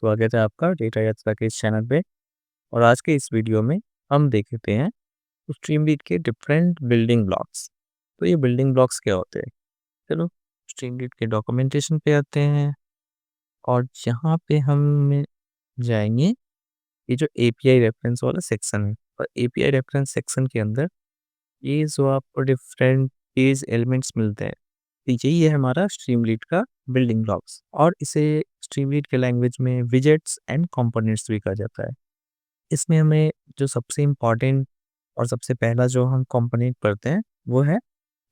स्वागत है आपका डेटा यात्रा के इस चैनल पे। और आज के इस वीडियो में हम देखते हैं स्ट्रीमलीड के डिफरेंट बिल्डिंग ब्लॉक्स। तो ये बिल्डिंग ब्लॉक्स क्या होते हैं? चलो स्ट्रीमलीड के डॉक्यूमेंटेशन पे आते हैं और यहाँ पे हम जाएंगे ये जो एपीआई रेफरेंस वाला सेक्शन है। और एपीआई रेफरेंस सेक्शन के अंदर ये जो आपको डिफरेंट पेज एलिमेंट्स मिलते हैं, तो यही है हमारा स्ट्रीमलीड का बिल्डिंग ब्लॉक्स। और इसे स्ट्रीमलीड के लैंग्वेज में विजेट्स एंड कंपोनेंट्स भी कहा जाता है। इसमें हमें जो सबसे इम्पोर्टेंट और सबसे पहला जो हम कंपोनेंट पढ़ते हैं वो है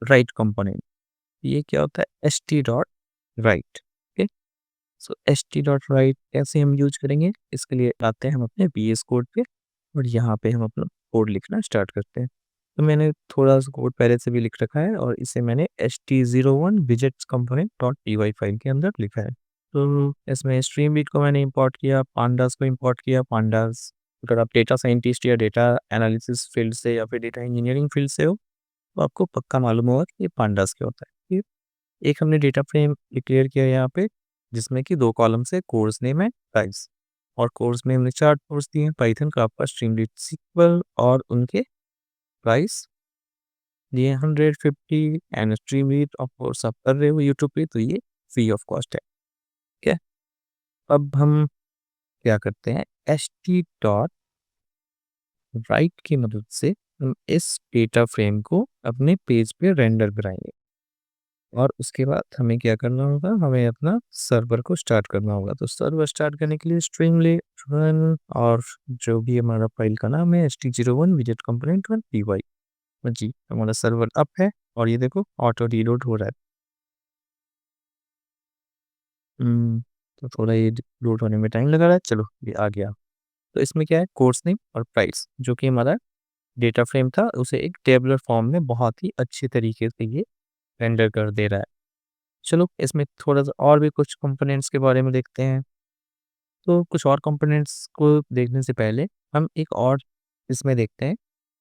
राइट कंपोनेंट। ये क्या होता है? S T dot write. Okay, so S T dot write कैसे हम यूज करेंगे, इसके लिए आते हैं हम अपने VS कोड पे और यहाँ पे हम अपना कोड लिखना स्टार्ट करते हैं। तो मैंने थोड़ा सा कोड पहले से भी लिख रखा है और इसे मैंने HT01 widgets component dot py file के अंदर लिखा है। तो इसमें स्ट्रीमलीड को मैंने इंपोर्ट किया, पांडास को इंपोर्ट किया। पांडास अगर आप डेटा साइंटिस्ट या डेटा एनालिसिस फील्ड से या फिर डेटा इंजीनियरिंग फील्ड से हो तो आपको पक्का मालूम होगा कि ये पांडास क्या होता है। ठीक है? एक हमने डेटा फ्रेम डिक्लेयर किया यहाँ पे जिसमें कि 2 कॉलम से कोर्स नेम है प्राइस। और कोर्स में हमने 4 कोर्स दिए हैं पाइथन का, आपका स्ट्रीमलीड सीक्वल और उनके प्राइस दिए 150 एंड स्ट्रीमलीड। ऑफ कोर्स आप कर रहे हो यूट्यूब पे तो ये फ्री ऑफ कॉस्ट है। ठीक है, अब हम क्या करते हैं, एच टी डॉट राइट की मदद से हम इस डेटा फ्रेम को अपने पेज पे रेंडर कराएंगे। और उसके बाद हमें क्या करना होगा, हमें अपना सर्वर को स्टार्ट करना होगा। तो सर्वर स्टार्ट करने के लिए स्ट्रीमलीड रन और जो भी हमारा फाइल का नाम है HT01 विजेट कंपोनेंट 1 py। जी, हमारा सर्वर अप है और ये देखो ऑटो रीलोड हो रहा है। तो थोड़ा ये लोड होने में टाइम लगा रहा है। चलो ये आ गया। तो इसमें क्या है, कोर्स नेम और प्राइस जो कि हमारा डेटा फ्रेम था उसे एक टेबुलर फॉर्म में बहुत ही अच्छे तरीके से ये रेंडर कर दे रहा है। चलो इसमें थोड़ा सा और भी कुछ कंपोनेंट्स के बारे में देखते हैं। तो कुछ और कंपोनेंट्स को देखने से पहले हम एक और इसमें देखते हैं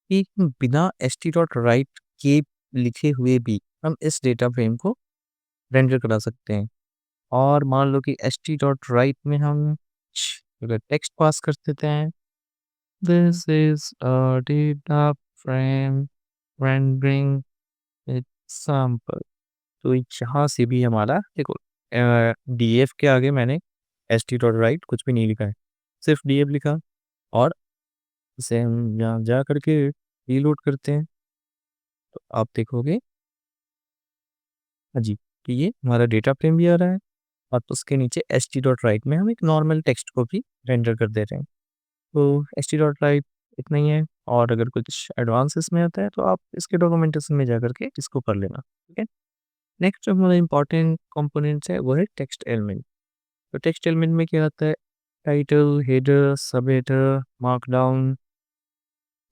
कि बिना एच टी डॉट राइट के लिखे हुए भी हम इस डेटा फ्रेम को रेंडर करा सकते हैं। और मान लो कि एच टी डॉट राइट में हम अगर टेक्स्ट पास कर देते हैं, this is a data frame rendering example. तो यहाँ से भी हमारा देखो डीएफ के आगे मैंने एच टी डॉट राइट कुछ भी नहीं लिखा है, सिर्फ डीएफ लिखा। और इसे हम यहाँ जा करके रीलोड करते हैं तो आप देखोगे, हाँ जी, कि ये हमारा डेटा फ्रेम भी आ रहा है और उसके नीचे एच टी डॉट राइट में हम एक नॉर्मल टेक्स्ट को भी रेंडर कर दे रहे हैं। तो एच टी डॉट राइट इतना ही है। और अगर कुछ एडवांस इसमें आता है तो आप इसके डॉक्यूमेंटेशन में जा करके इसको कर लेना। ठीक है, नेक्स्ट जो हमारा इंपॉर्टेंट कंपोनेंट्स है वो है टेक्स्ट एलिमेंट। तो टेक्स्ट एलिमेंट में क्या आता है, टाइटल, हेडर, सब header, markdown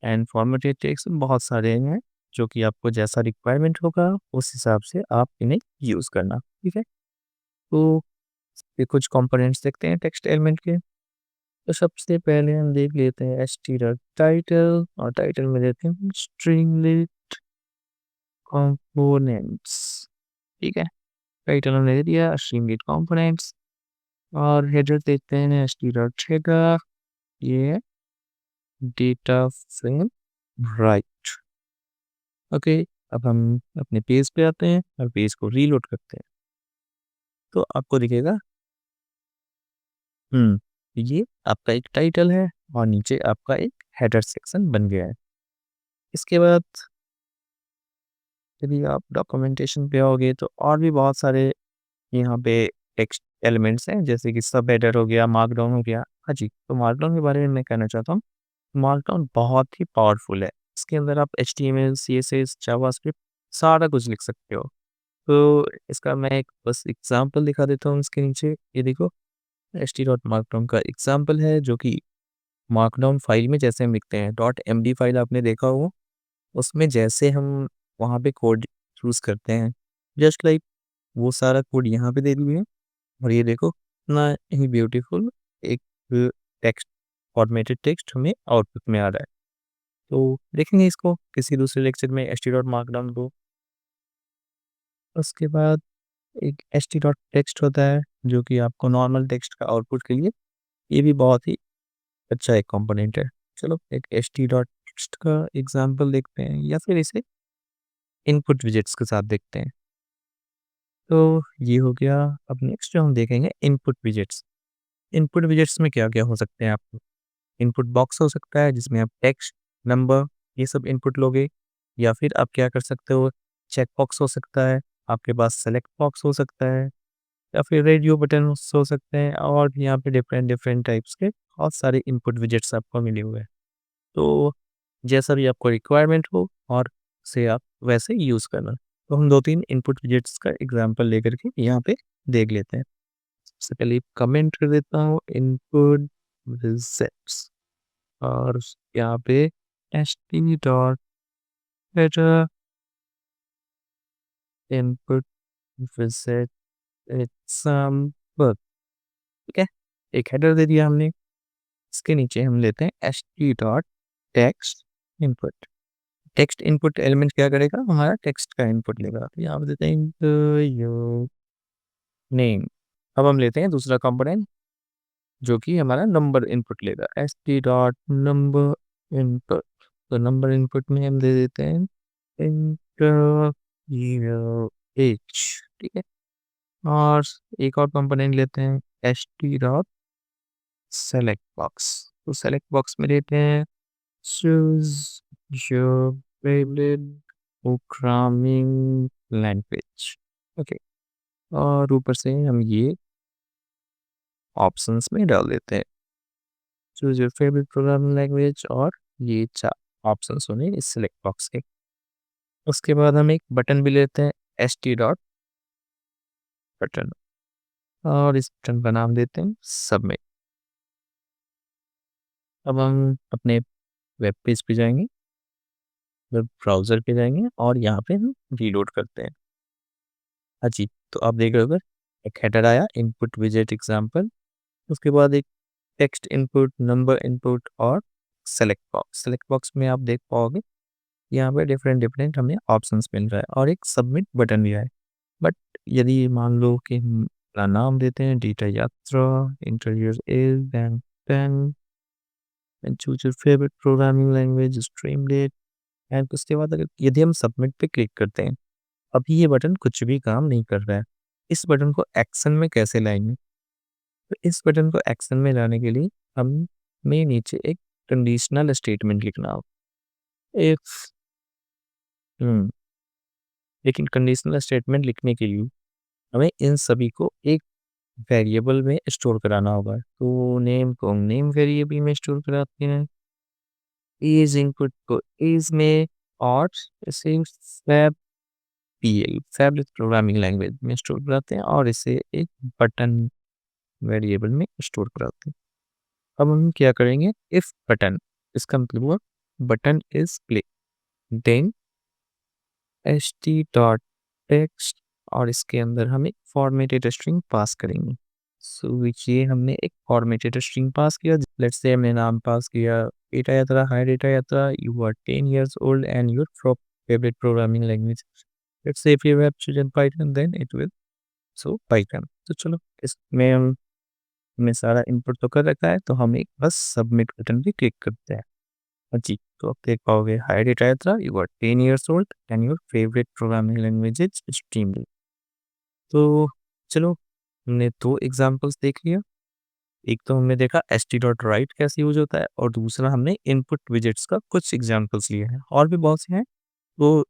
and formatted text, बहुत सारे हैं जो कि आपको जैसा रिक्वायरमेंट होगा उस हिसाब से आप इन्हें यूज़ करना। ठीक है, तो ये कुछ कंपोनेंट्स देखते हैं टेक्स्ट एलिमेंट के। तो सबसे पहले हम देख लेते हैं एच टी डॉट टाइटल और टाइटल में देते हैं स्ट्रिंगलेट कंपोनेंट्स। ठीक है, टाइटल हमने दे दिया स्ट्रिंगलेट कंपोनेंट्स। और हेडर देखते हैं एच टी डॉट हेडर, ये डेटा फ्रेम राइट। ओके, अब हम अपने पेज पे आते हैं और पेज को रीलोड करते हैं तो आपको दिखेगा ये आपका एक टाइटल है और नीचे आपका एक हेडर सेक्शन बन गया है। इसके बाद यदि आप डॉक्यूमेंटेशन पे आओगे तो और भी बहुत सारे यहाँ पे टेक्स्ट एलिमेंट्स हैं जैसे कि सब हेडर हो गया, मार्कडाउन हो गया। हाँ जी, तो मार्कडाउन के बारे में मैं कहना चाहता हूँ, मार्कडाउन बहुत ही पावरफुल है। इसके अंदर आप HTML, CSS, जावास्क्रिप्ट सारा कुछ लिख सकते हो। तो इसका मैं एक बस एग्जांपल दिखा देता हूँ इसके नीचे। ये देखो ht डॉट मार्कडाउन का एग्जांपल है जो कि मार्कडाउन फाइल में जैसे हम लिखते हैं डॉट MD फाइल आपने देखा हो, उसमें जैसे हम वहाँ पे कोड चूज़ करते हैं जस्ट लाइक वो सारा कोड यहाँ पे दे दिए। और ये देखो इतना ही ब्यूटीफुल एक टेक्स्ट, फॉर्मेटेड टेक्स्ट हमें आउटपुट में आ रहा है। तो देखेंगे इसको किसी दूसरे लेक्चर में एच टी डॉट मार्कडाउन को। उसके बाद एक एच टी डॉट टेक्स्ट होता है जो कि आपको नॉर्मल टेक्स्ट का आउटपुट के लिए ये भी बहुत ही अच्छा एक कंपोनेंट है। चलो एक htdocs का एग्ज़ाम्पल देखते हैं या फिर इसे इनपुट विजेट्स के साथ देखते हैं। तो ये हो गया। अब नेक्स्ट जो हम देखेंगे इनपुट विजेट्स। इनपुट विजेट्स में क्या-क्या हो सकते हैं आपको? इनपुट बॉक्स हो सकता है जिसमें आप टेक्स्ट, नंबर ये सब इनपुट लोगे या फिर आप क्या कर सकते हो चेक बॉक्स हो सकता है, आपके पास सेलेक्ट बॉक्स हो सकता है या फिर रेडियो बटन्स हो सकते हैं और यहाँ पे डिफरेंट डिफरेंट टाइप्स के बहुत सारे इनपुट विजेट्स आपको मिले हुए हैं। तो जैसा भी आपको रिक्वायरमेंट हो और से आप वैसे यूज़ करना। तो हम 2-3 इनपुट विजेट्स का एग्ज़ाम्पल लेकर के यहाँ पे देख लेते हैं। सबसे पहले कमेंट कर देता हूँ इनपुट विजेट्स और यहाँ पे एचटी डॉट हेडर इनपुट विजेट एग्जाम्पल। ठीक है, एक हेडर दे दिया हमने। इसके नीचे हम लेते हैं HT dot text input. Text input element क्या करेगा हमारा टेक्स्ट का इनपुट लेगा। तो यहाँ पे देते हैं योर नेम। अब हम लेते हैं दूसरा कंपोनेंट जो कि हमारा नंबर इनपुट लेगा S T dot number input. तो नंबर इनपुट में हम दे देते हैं इंटर एच। ठीक है, और एक और कंपोनेंट लेते हैं H T dot select box. तो सेलेक्ट बॉक्स में लेते हैं choose your favourite programming language. Okay, और ऊपर से हम ये ऑप्शंस में डाल देते हैं choose your favourite programming language और ये 4 ऑप्शंस होंगे इस सिलेक्ट बॉक्स के। उसके बाद हम एक बटन भी लेते हैं एस टी डॉट बटन और इस बटन का नाम देते हैं सबमिट। अब हम अपने वेब पेज पे जाएंगे, वेब ब्राउज़र पे जाएंगे और यहाँ पे हम रीलोड करते हैं। हाँ जी, तो आप देख रहे हो एक हेडर आया इनपुट विजेट एग्जाम्पल। उसके बाद एक टेक्स्ट इनपुट, नंबर इनपुट और सेलेक्ट बॉक्स। सेलेक्ट बॉक्स में आप देख पाओगे यहाँ पे डिफरेंट डिफरेंट हमें ऑप्शंस मिल रहा है और एक सबमिट बटन भी है। बट यदि मान लो कि हम अपना नाम देते हैं data Yatra interviews is and choose your favourite programming language Streamlit and उसके बाद अगर यदि हम सबमिट पे क्लिक करते हैं, अभी ये बटन कुछ भी काम नहीं कर रहा है। इस बटन को एक्शन में कैसे लाएंगे? तो इस बटन को एक्शन में लाने के लिए हमें नीचे एक कंडीशनल स्टेटमेंट लिखना होगा। इफ हम्म लेकिन कंडीशनल स्टेटमेंट लिखने के लिए हमें इन सभी को एक वेरिएबल में स्टोर कराना होगा। तो नेम को हम नेम वेरिएबल में स्टोर कराते हैं, एज इनपुट को एज में और इसे fab PL fabric programming language में स्टोर कराते हैं और इसे एक बटन वेरिएबल में स्टोर कराते हैं। अब हम क्या करेंगे इफ बटन, इसका मतलब हुआ button is play then H T dot text और इसके अंदर हम एक फॉर्मेटेड स्ट्रिंग पास करेंगे। सो ये हमने एक फॉर्मेटेड स्ट्रिंग पास किया। लेट्स से हमने नाम पास किया डेटा यात्रा। हाय data Yatra, you are 10 years old and your favorite programming language, let's say if you have chosen python then it will show python। तो चलो इसमें हमने सारा इनपुट तो कर रखा है, तो हम एक बस सबमिट बटन पे क्लिक करते हैं। हाँ जी, तो आप देख पाओगे hi data Yatra, you are 10 years old and your favourite programming language is Streamlit. तो चलो हमने 2 एग्जांपल्स देख लिया। एक तो हमने देखा st.write कैसे यूज़ होता है और दूसरा हमने इनपुट विजेट्स का कुछ एग्जांपल्स लिए हैं। और भी बहुत से हैं, तो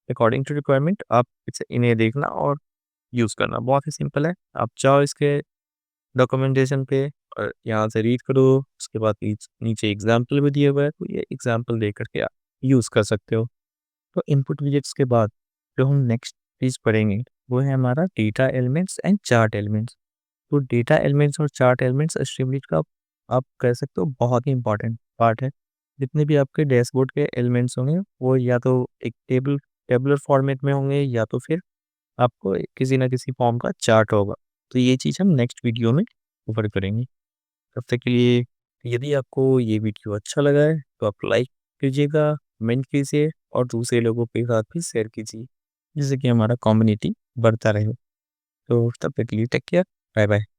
अकॉर्डिंग टू रिक्वायरमेंट आप इसे इन्हें देखना और यूज़ करना। बहुत ही सिंपल है। आप जाओ इसके डॉक्यूमेंटेशन पे और यहाँ से रीड करो, उसके बाद नीचे एग्जाम्पल भी दिया हुआ है, तो ये एग्जाम्पल दे करके आप यूज़ कर सकते हो। तो इनपुट विजेट्स के बाद जो हम नेक्स्ट चीज़ पढ़ेंगे वो है हमारा data elements and chart elements. तो डेटा एलिमेंट्स और चार्ट एलिमेंट्स स्ट्रीमलीट का आप कह सकते हो बहुत ही इंपॉर्टेंट पार्ट है। जितने भी आपके डैशबोर्ड के एलिमेंट्स होंगे वो या तो एक टेबुलर फॉर्मेट में होंगे या तो फिर आपको किसी ना किसी फॉर्म का चार्ट होगा। तो ये चीज़ हम नेक्स्ट वीडियो में कवर करेंगे। तब तक के लिए यदि आपको ये वीडियो अच्छा लगा है तो आप लाइक कीजिएगा, कमेंट कीजिए और दूसरे लोगों के साथ भी शेयर कीजिए जिससे कि हमारा कम्युनिटी बढ़ता रहे। तो तब तक के लिए टेक केयर, बाय बाय।